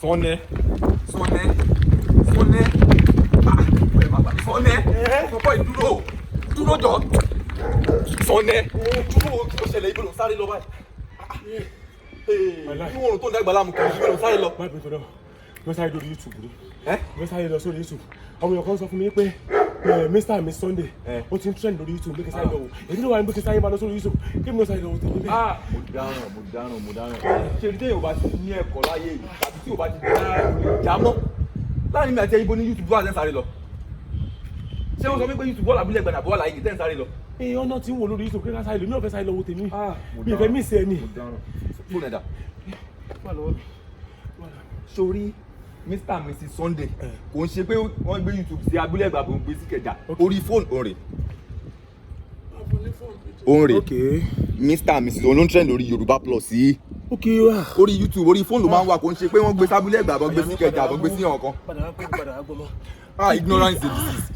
Sunday. Papa dúró jọ. Sunday. Dúró kí ló ṣẹlẹ̀ ibo ló sáré lọ báyìí. Ìwọ̀n tó ń dàgbà láàmú kiri ibo ló sáré lọ. Má bẹ̀rẹ̀ mo sáré lórí YouTube ni. Mo sáré lọ sórí YouTube. Àwọn èèyàn kan sọ fún mi pé Mr. and Miss Sunday ó ti ń trend lórí YouTube bí kí sáré lọ wò. Èyí ló wà ní bó ti sáré máa lọ sórí YouTube kí mo sáré lọ wò tèmi bẹ́ẹ̀. Mo dáràn. Ṣé ní téèyàn ò bá ti ní ẹ̀kọ́ láyé yìí tàbí tí ò bá ti dá mọ́ láàrin mi àti ibo ní YouTube wà lẹ́ sáré lọ. Ṣé wọ́n sọ pé YouTube bọ́ọ̀lù abúlé ẹgbẹ̀rún àbúrò àlàyé tẹ́ ń sáré lọ? Ọ̀nà tí ń wò lórí YouTube kí ká sáré lọ, mi ò fẹ́ sáré lọ wò tèmi. Mi ò fẹ́ mí ìsẹ́ ni. Fóònù ẹ̀dá. Sórí Mr. and Mrs. Sunday kò ń ṣe pé wọ́n gbé YouTube sí abúlé ẹgbàá bò ń gbé sí Ìkẹjà orí fóònù òǹrè. Mr. and Mrs. òun ló ń trend lórí Yorùbá Plus yìí. Orí YouTube orí fóònù ló máa ń wà kò ń ṣe pé wọ́n gbé sábúlé ẹgbàá bò ń gbé sí Ìkẹjà bò ń gbé sí ọ̀kan.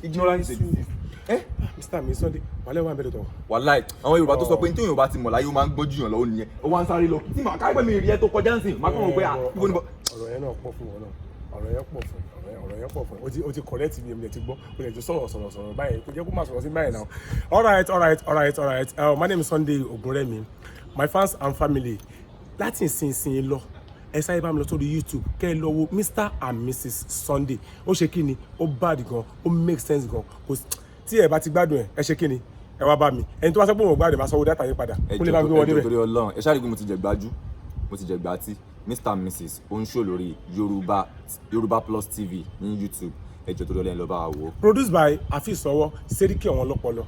Ignorance is a disease. Mr. and Miss Sunday wàlẹ́ wà ń bẹ̀rẹ̀ tọ̀. Wàláì àwọn Yorùbá tó sọ pé ní tí Yorùbá ti mọ̀ láyé ó máa ń gbọ́n jù yàn lọ́wọ́ nìyẹn ó wá ń sáré lọ tí màá káyọ̀ mi rí ẹ tó kọjá ń sìn máa kàn wọ́n pé ibo ni bọ́. Ọ̀rọ̀ yẹn náà pọ̀ fún wọn náà ọ̀rọ̀ yẹn pọ̀ fún o ti correct mi ẹ̀ ti gbọ́ o lè ti sọ̀rọ̀ báyìí kò jẹ́ kó má sọ̀rọ̀ sí báyìí now. All right. My name is Sunday Ogunremi. My fans and family láti ìsinsìnyí lọ ẹ sáré bá mi lọ sórí YouTube kẹ́ ẹ lọ wo Mr. and Mrs. Sunday ó ṣe kí ni ó bad gan ó make sense gan tí ẹ bá ti gbádùn ẹ ṣe kí ni ẹ wá bá mi ẹni tó wá sọ pé òun gbádùn máa sanwó dátà yín padà kó lè bá mi gbé wọn débẹ̀. ẹjọ́ torí Ọlọ́run ẹ ṣáà rí pé mo ti jẹ gbájú mo ti jẹ gbàtí Mr. and Mrs. ó ń ṣó lórí Yorùbá Plus TV ní YouTube ẹjọ́ torí Ọlọ́run lọ bá wa wò. Produced by Afis Owo Seriki Ọ̀wọ́n Lọ́pọlọ.